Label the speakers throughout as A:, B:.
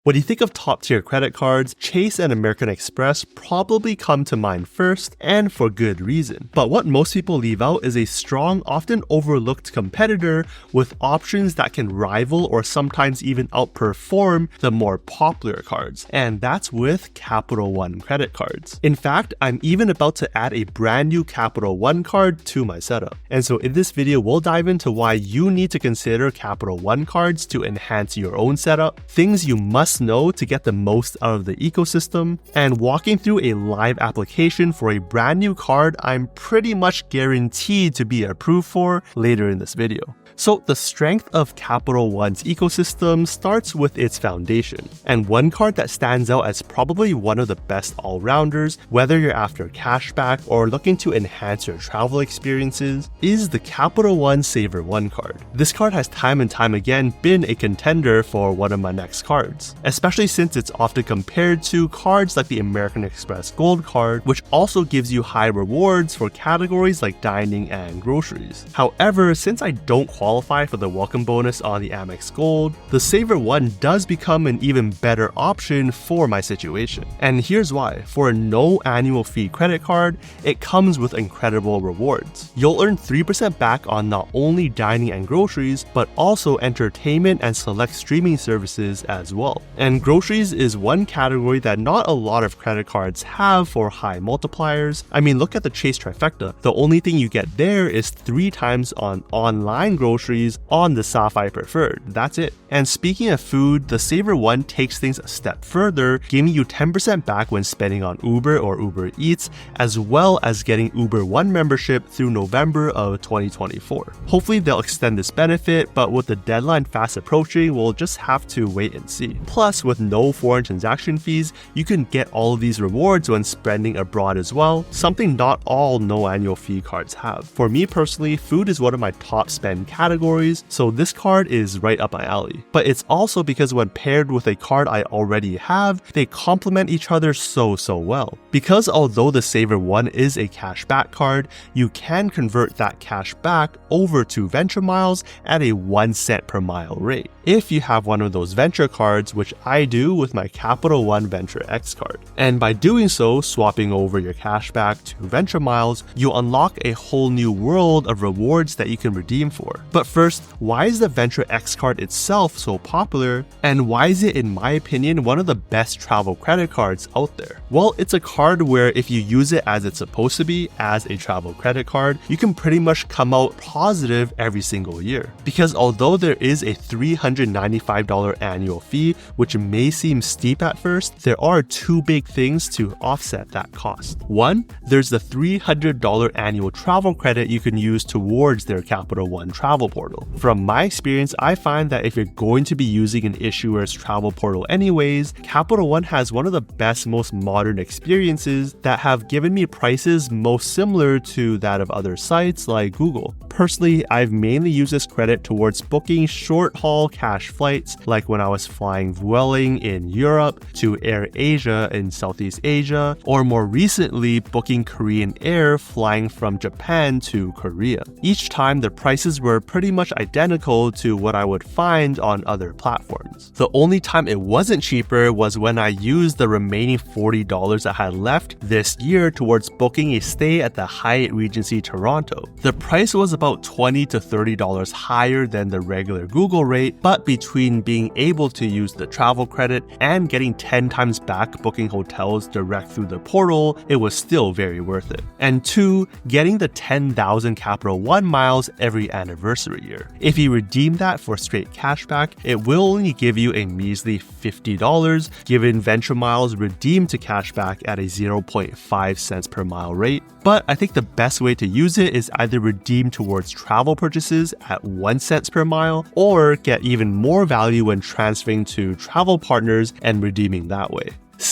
A: When you think of top-tier credit cards, Chase and American Express probably come to mind first, and for good reason. But what most people leave out is a strong, often overlooked competitor with options that can rival or sometimes even outperform the more popular cards, and that's with Capital One credit cards. In fact, I'm even about to add a brand new Capital One card to my setup. And so in this video, we'll dive into why you need to consider Capital One cards to enhance your own setup, things you must know to get the most out of the ecosystem, and walking through a live application for a brand new card I'm pretty much guaranteed to be approved for later in this video. So the strength of Capital One's ecosystem starts with its foundation, and one card that stands out as probably one of the best all-rounders, whether you're after cashback or looking to enhance your travel experiences, is the Capital One Saver One card. This card has time and time again been a contender for one of my next cards, especially since it's often compared to cards like the American Express Gold card, which also gives you high rewards for categories like dining and groceries. However, since I don't qualify for the welcome bonus on the Amex Gold, the Saver One does become an even better option for my situation. And here's why. For a no annual fee credit card, it comes with incredible rewards. You'll earn 3% back on not only dining and groceries, but also entertainment and select streaming services as well. And groceries is one category that not a lot of credit cards have for high multipliers. I mean, look at the Chase trifecta. The only thing you get there is 3 times on online groceries on the Sapphire Preferred. That's it. And speaking of food, the Saver One takes things a step further, giving you 10% back when spending on Uber or Uber Eats, as well as getting Uber One membership through November of 2024. Hopefully they'll extend this benefit, but with the deadline fast approaching, we'll just have to wait and see. Plus, with no foreign transaction fees, you can get all of these rewards when spending abroad as well, something not all no annual fee cards have. For me personally, food is one of my top spend categories, so this card is right up my alley. But it's also because when paired with a card I already have, they complement each other so well. Because although the Saver One is a cashback card, you can convert that cash back over to Venture Miles at a 1 cent per mile rate, if you have one of those Venture cards, which I do with my Capital One Venture X card. And by doing so, swapping over your cashback to Venture Miles, you unlock a whole new world of rewards that you can redeem for. But first, why is the Venture X card itself so popular, and why is it, in my opinion, one of the best travel credit cards out there? Well, it's a card where if you use it as it's supposed to be, as a travel credit card, you can pretty much come out positive every single year. Because although there is a $395 annual fee, which may seem steep at first, there are 2 big things to offset that cost. One, there's the $300 annual travel credit you can use towards their Capital One travel portal. From my experience, I find that if you're going to be using an issuer's travel portal anyways, Capital One has one of the best, most modern experiences that have given me prices most similar to that of other sites like Google. Personally, I've mainly used this credit towards booking short-haul cash flights, like when I was flying Vueling in Europe to AirAsia in Southeast Asia, or more recently booking Korean Air flying from Japan to Korea. Each time the prices were pretty much identical to what I would find on other platforms. The only time it wasn't cheaper was when I used the remaining $40 I had left this year towards booking a stay at the Hyatt Regency Toronto. The price was about $20 to $30 higher than the regular Google rate, but between being able to use the travel credit and getting 10 times back booking hotels direct through the portal, it was still very worth it. And 2, getting the 10,000 Capital One miles every anniversary year. If you redeem that for straight cashback, it will only give you a measly $50, given Venture Miles redeemed to cashback at a 0.5 cents per mile rate. But I think the best way to use it is either redeem towards travel purchases at 1 cent per mile, or get even more value when transferring to travel partners and redeeming that way.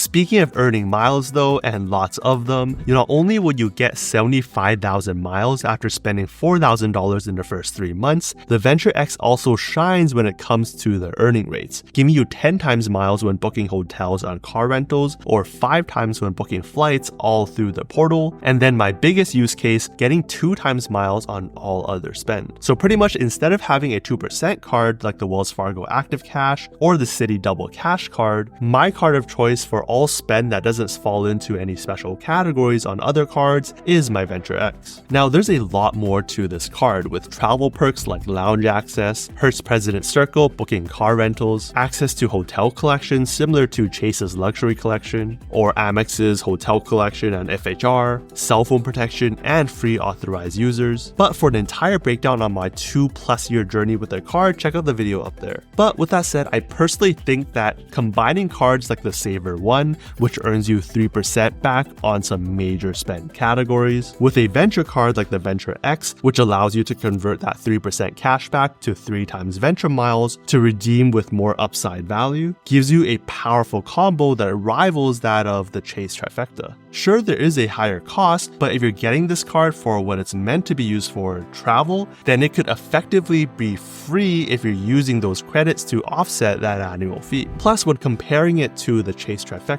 A: Speaking of earning miles though, and lots of them, not only would you get 75,000 miles after spending $4,000 in the first 3 months, the Venture X also shines when it comes to the earning rates, giving you 10 times miles when booking hotels on car rentals, or 5 times when booking flights all through the portal, and then my biggest use case, getting 2 times miles on all other spend. So pretty much instead of having a 2% card like the Wells Fargo Active Cash or the Citi Double Cash card, my card of choice for all spend that doesn't fall into any special categories on other cards is my Venture X. Now there's a lot more to this card, with travel perks like lounge access, Hertz President Circle booking car rentals, access to hotel collections similar to Chase's luxury collection, or Amex's hotel collection and FHR, cell phone protection, and free authorized users. But for the entire breakdown on my 2+ year journey with the card, check out the video up there. But with that said, I personally think that combining cards like the Saver One, which earns you 3% back on some major spend categories, with a venture card like the Venture X, which allows you to convert that 3% cash back to 3 times venture miles to redeem with more upside value, gives you a powerful combo that rivals that of the Chase trifecta. Sure, there is a higher cost, but if you're getting this card for what it's meant to be used for, travel, then it could effectively be free if you're using those credits to offset that annual fee. Plus, when comparing it to the Chase trifecta,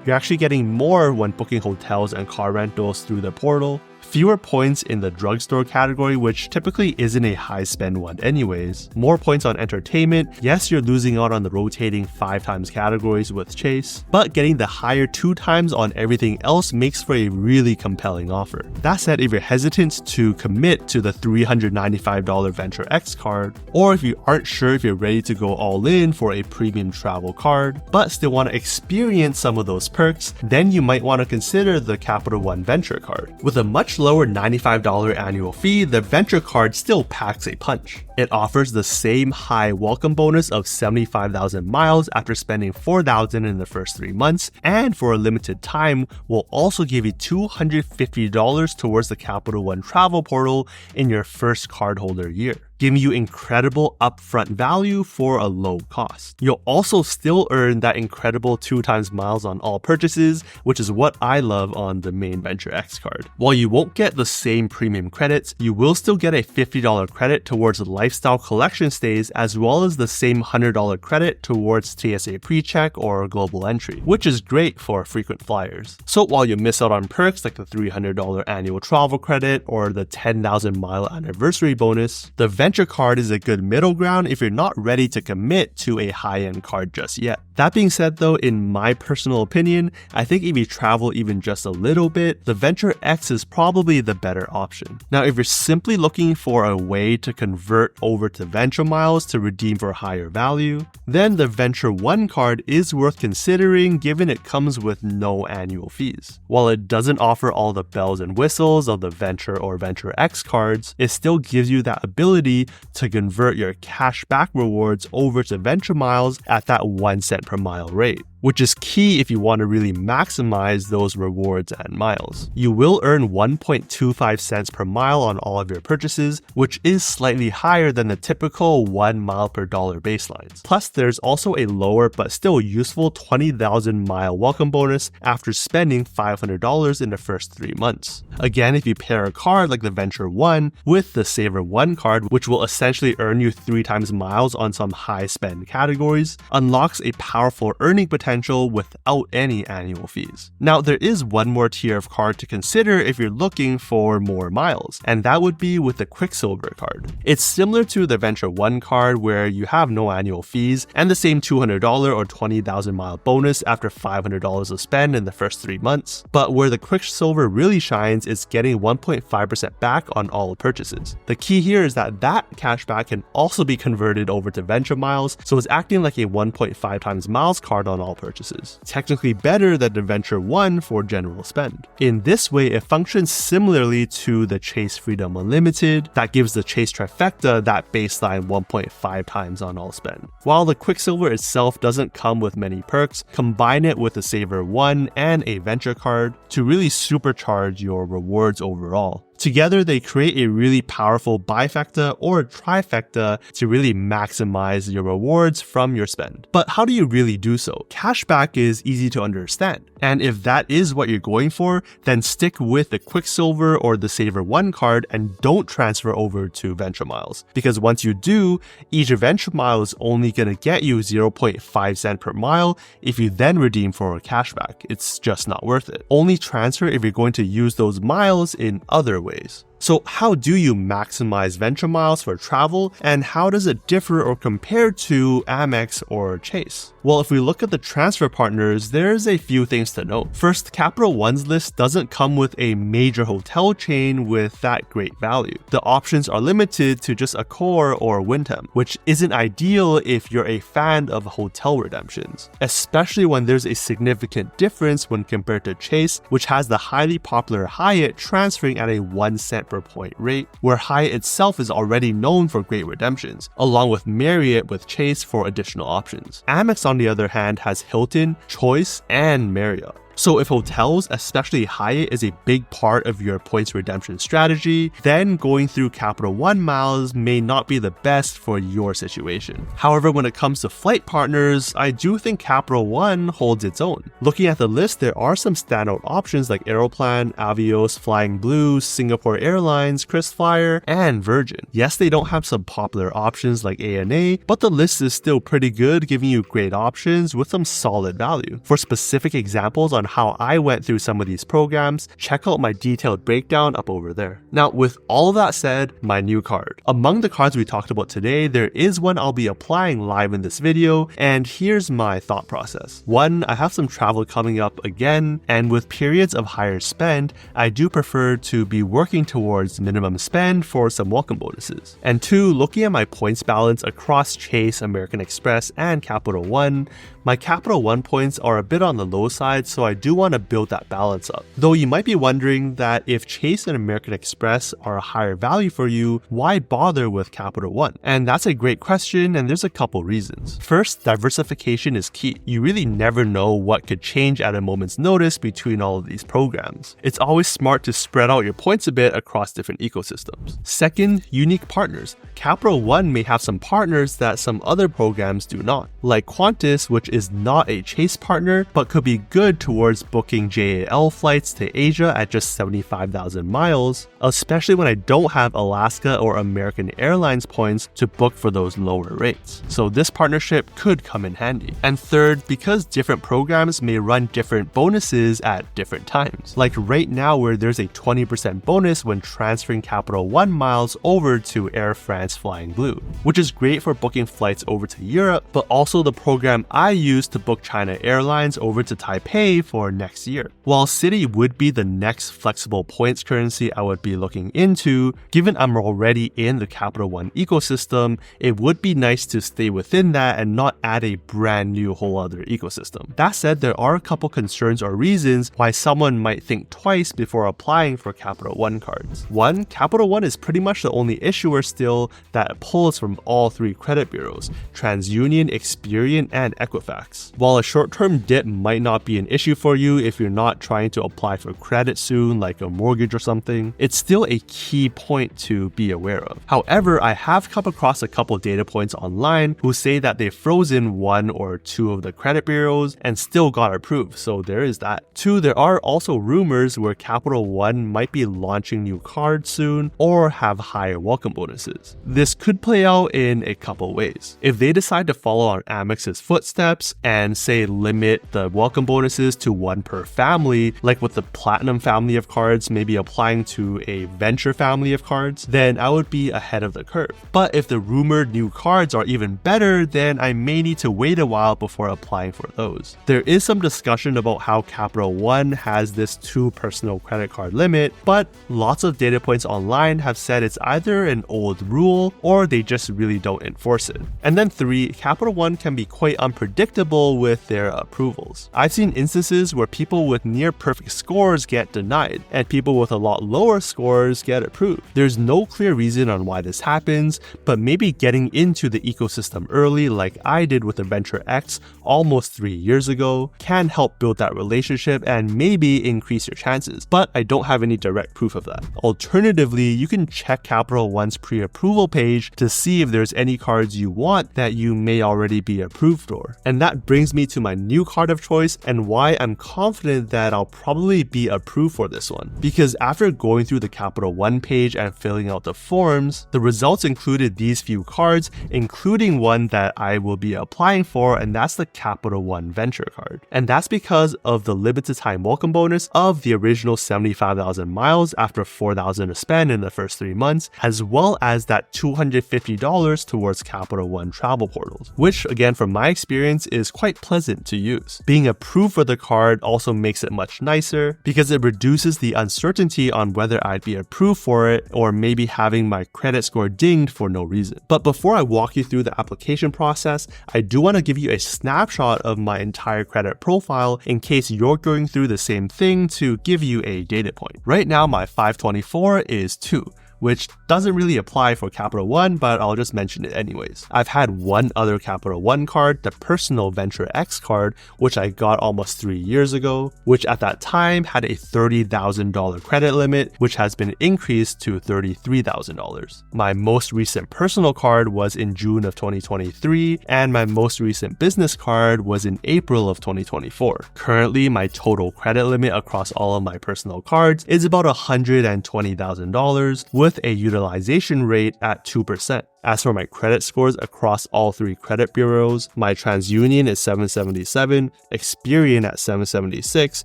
A: you're actually getting more when booking hotels and car rentals through the portal, fewer points in the drugstore category, which typically isn't a high spend one anyways, more points on entertainment. Yes, you're losing out on the rotating 5 times categories with Chase, but getting the higher 2 times on everything else makes for a really compelling offer. That said, if you're hesitant to commit to the $395 Venture X card, or if you aren't sure if you're ready to go all in for a premium travel card, but still want to experience some of those perks, then you might want to consider the Capital One Venture card. With a much lower $95 annual fee, the Venture card still packs a punch. It offers the same high welcome bonus of 75,000 miles after spending $4,000 in the first 3 months, and for a limited time will also give you $250 towards the Capital One travel portal in your first cardholder year, giving you incredible upfront value for a low cost. You'll also still earn that incredible 2 times miles on all purchases, which is what I love on the main Venture X card. While you won't get the same premium credits, you will still get a $50 credit towards lifestyle collection stays, as well as the same $100 credit towards TSA PreCheck or Global Entry, which is great for frequent flyers. So while you miss out on perks like the $300 annual travel credit or the 10,000 mile anniversary bonus, the Venture card is a good middle ground if you're not ready to commit to a high-end card just yet. That being said though, in my personal opinion, I think if you travel even just a little bit, the Venture X is probably the better option. Now, if you're simply looking for a way to convert over to venture miles to redeem for higher value, then the Venture One card is worth considering given it comes with no annual fees. While it doesn't offer all the bells and whistles of the Venture or Venture X cards, it still gives you that ability to convert your cash back rewards over to venture miles at that 1 cent per mile rate, which is key if you want to really maximize those rewards and miles. You will earn 1.25 cents per mile on all of your purchases, which is slightly higher than the typical 1 mile per dollar baselines. Plus, there's also a lower but still useful 20,000 mile welcome bonus after spending $500 in the first 3 months. Again, if you pair a card like the Venture One with the Saver One card, which will essentially earn you 3 times miles on some high spend categories, unlocks a powerful earning potential without any annual fees. Now, there is one more tier of card to consider if you're looking for more miles, and that would be with the Quicksilver card. It's similar to the Venture One card where you have no annual fees and the same $200 or 20,000 mile bonus after $500 of spend in the first 3 months, but where the Quicksilver really shines is getting 1.5% back on all purchases. The key here is that cashback can also be converted over to venture miles, so it's acting like a 1.5 times miles card on all purchases, technically better than the Venture One for general spend. In this way, it functions similarly to the Chase Freedom Unlimited that gives the Chase trifecta that baseline 1.5 times on all spend. While the Quicksilver itself doesn't come with many perks, combine it with a Saver One and a Venture card to really supercharge your rewards overall. Together, they create a really powerful bifecta or trifecta to really maximize your rewards from your spend. But how do you really do so? Cashback is easy to understand. And if that is what you're going for, then stick with the Quicksilver or the Saver 1 card and don't transfer over to Venture Miles. Because once you do, each Venture Mile is only going to get you 0.5 cent per mile if you then redeem for a cashback. It's just not worth it. Only transfer if you're going to use those miles in other ways. So how do you maximize Venture Miles for travel, and how does it differ or compare to Amex or Chase? Well, if we look at the transfer partners, there's a few things to note. First, Capital One's list doesn't come with a major hotel chain with that great value. The options are limited to just Accor or Wyndham, which isn't ideal if you're a fan of hotel redemptions, especially when there's a significant difference when compared to Chase, which has the highly popular Hyatt transferring at a 1 cent per point rate, where Hyatt itself is already known for great redemptions, along with Marriott with Chase for additional options. Amex, on the other hand, has Hilton, Choice, and Marriott. So if hotels, especially Hyatt, is a big part of your points redemption strategy, then going through Capital One miles may not be the best for your situation. However, when it comes to flight partners, I do think Capital One holds its own. Looking at the list, there are some standout options like Aeroplan, Avios, Flying Blue, Singapore Airlines, KrisFlyer, and Virgin. Yes, they don't have some popular options like ANA, but the list is still pretty good, giving you great options with some solid value. For specific examples on how I went through some of these programs, check out my detailed breakdown up over there. Now, with all of that said, my new card. Among the cards we talked about today, there is one I'll be applying live in this video, and here's my thought process. 1, I have some travel coming up again, and with periods of higher spend, I do prefer to be working towards minimum spend for some welcome bonuses. And 2, looking at my points balance across Chase, American Express, and Capital One, my Capital One points are a bit on the low side, so I do want to build that balance up. Though you might be wondering that if Chase and American Express are a higher value for you, why bother with Capital One? And that's a great question, and there's a couple reasons. First, diversification is key. You really never know what could change at a moment's notice between all of these programs. It's always smart to spread out your points a bit across different ecosystems. Second, unique partners. Capital One may have some partners that some other programs do not, like Qantas, which is not a Chase partner, but could be good towards booking JAL flights to Asia at just 75,000 miles, especially when I don't have Alaska or American Airlines points to book for those lower rates. So this partnership could come in handy. And third, because different programs may run different bonuses at different times. Like right now, where there's a 20% bonus when transferring Capital One miles over to Air France Flying Blue, which is great for booking flights over to Europe, but also the program I use to book China Airlines over to Taipei for next year. While Citi would be the next flexible points currency I would be looking into, given I'm already in the Capital One ecosystem, it would be nice to stay within that and not add a brand new whole other ecosystem. That said, there are a couple concerns or reasons why someone might think twice before applying for Capital One cards. 1, Capital One is pretty much the only issuer still that pulls from all 3 credit bureaus, TransUnion, Experian, and Equifax. While a short-term dip might not be an issue for you if you're not trying to apply for credit soon, like a mortgage or something, it's still a key point to be aware of. However, I have come across a couple data points online who say that they've frozen 1 or 2 of the credit bureaus and still got approved, so there is that. 2, there are also rumors where Capital One might be launching new cards soon or have higher welcome bonuses. This could play out in a couple ways. If they decide to follow on Amex's footsteps and say limit the welcome bonuses to 1 per family, like with the Platinum family of cards maybe applying to a Venture family of cards, then I would be ahead of the curve. But if the rumored new cards are even better, then I may need to wait a while before applying for those. There is some discussion about how Capital One has this 2 personal credit card limit, but lots of data points online have said it's either an old rule or they just really don't enforce it. And then 3, Capital One can be quite unpredictable predictable with their approvals. I've seen instances where people with near perfect scores get denied, and people with a lot lower scores get approved. There's no clear reason on why this happens, but maybe getting into the ecosystem early like I did with the Venture X almost 3 years ago can help build that relationship and maybe increase your chances, but I don't have any direct proof of that. Alternatively, you can check Capital One's pre-approval page to see if there's any cards you want that you may already be approved for. And that brings me to my new card of choice and why I'm confident that I'll probably be approved for this one. Because after going through the Capital One page and filling out the forms, the results included these few cards, including one that I will be applying for, and that's the Capital One Venture card. And that's because of the limited time welcome bonus of the original 75,000 miles after 4,000 to spend in the first 3 months, as well as that $250 towards Capital One travel portals, which again from my experience is quite pleasant to use. Being approved for the card also makes it much nicer because it reduces the uncertainty on whether I'd be approved for it or maybe having my credit score dinged for no reason. But before I walk you through the application process, I do want to give you a snapshot of my entire credit profile in case you're going through the same thing to give you a data point. Right now my 524 is 2, which doesn't really apply for Capital One, but I'll just mention it anyways. I've had one other Capital One card, the personal Venture X card, which I got almost 3 years ago, which at that time had a $30,000 credit limit, which has been increased to $33,000. My most recent personal card was in June of 2023, and my most recent business card was in April of 2024. Currently, my total credit limit across all of my personal cards is about $120,000, with a utilization rate at 2%. As for my credit scores across all 3 credit bureaus, my TransUnion is 777, Experian at 776,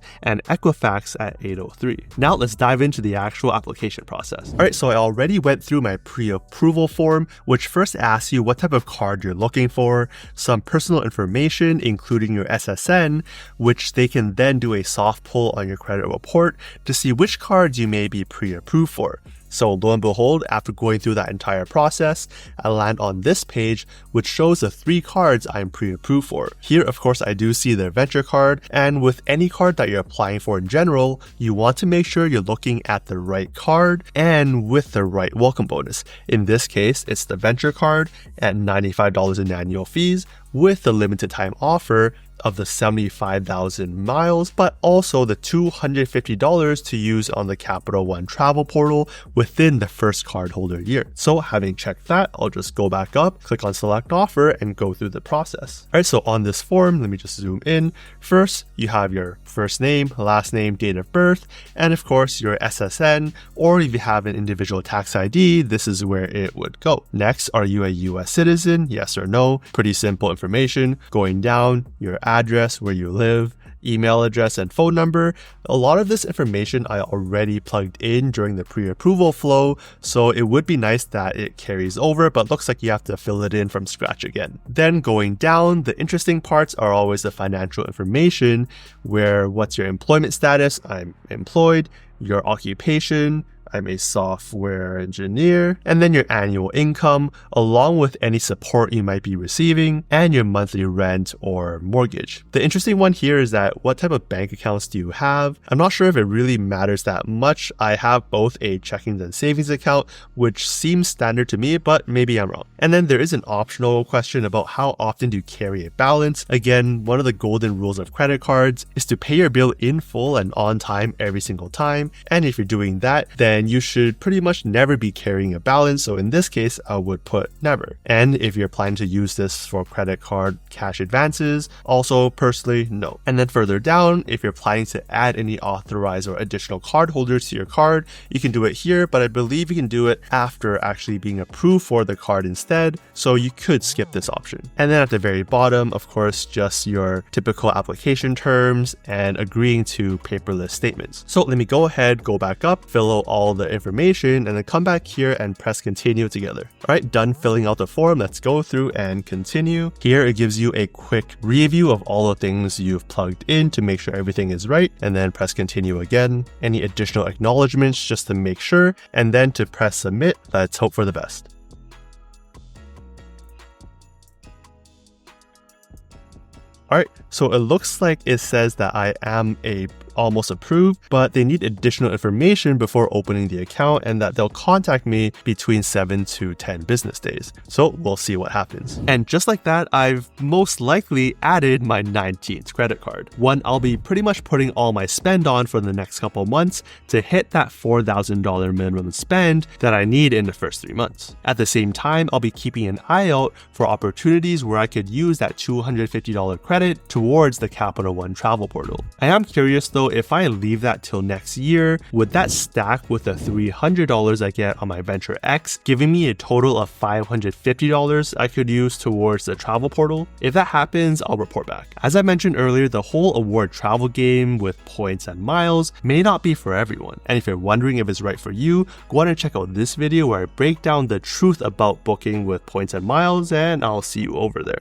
A: and Equifax at 803. Now let's dive into the actual application process. Alright, so I already went through my pre-approval form, which first asks you what type of card you're looking for, some personal information including your SSN, which they can then do a soft pull on your credit report to see which cards you may be pre-approved for. So lo and behold, after going through that entire process, I land on this page, which shows the 3 cards I'm pre-approved for. Here, of course, I do see their venture card, and with any card that you're applying for in general, you want to make sure you're looking at the right card and with the right welcome bonus. In this case, it's the venture card at $95 in annual fees with the limited time offer of the 75,000 miles, but also the $250 to use on the Capital One travel portal within the first cardholder year. So having checked that, I'll just go back up, click on select offer, and go through the process. Alright, so on this form, let me just zoom in. First, you have your first name, last name, date of birth, and of course your SSN, or if you have an individual tax ID, this is where it would go. Next, are you a US citizen? Yes or no? Pretty simple information. Going down, your address, where you live, email address, and phone number. A lot of this information I already plugged in during the pre-approval flow, so it would be nice that it carries over, but looks like you have to fill it in from scratch again. Then going down, the interesting parts are always the financial information, where what's your employment status? I'm employed. Your occupation, I'm a software engineer, and then your annual income, along with any support you might be receiving, and your monthly rent or mortgage. The interesting one here is that what type of bank accounts do you have? I'm not sure if it really matters that much. I have both a checking and savings account, which seems standard to me, but maybe I'm wrong. And then there is an optional question about how often do you carry a balance. Again, one of the golden rules of credit cards is to pay your bill in full and on time every single time. And if you're doing that, then you should pretty much never be carrying a balance. So in this case, I would put never. And if you're planning to use this for credit card cash advances, also personally, no. And then further down, if you're planning to add any authorized or additional card holders to your card, you can do it here, but I believe you can do it after actually being approved for the card instead. So you could skip this option. And then at the very bottom, of course, just your typical application terms and agreeing to paperless statements. So let me go ahead, go back up, fill out all the information, and then come back here and press continue together. All right, done filling out the form. Let's go through and continue. Here it gives you a quick review of all the things you've plugged in to make sure everything is right, and then press continue again. Any additional acknowledgements just to make sure, and then to press submit. Let's hope for the best. Alright, so it looks like it says that I am almost approved, but they need additional information before opening the account and that they'll contact me between 7 to 10 business days. So we'll see what happens. And just like that, I've most likely added my 19th credit card. One I'll be pretty much putting all my spend on for the next couple months to hit that $4,000 minimum spend that I need in the first 3 months. At the same time, I'll be keeping an eye out for opportunities where I could use that $250 credit towards the Capital One travel portal. I am curious though, if I leave that till next year, would that stack with the $300 I get on my Venture X, giving me a total of $550 I could use towards the travel portal? If that happens, I'll report back. As I mentioned earlier, the whole award travel game with points and miles may not be for everyone. And if you're wondering if it's right for you, go on and check out this video where I break down the truth about booking with points and miles, and I'll see you over there.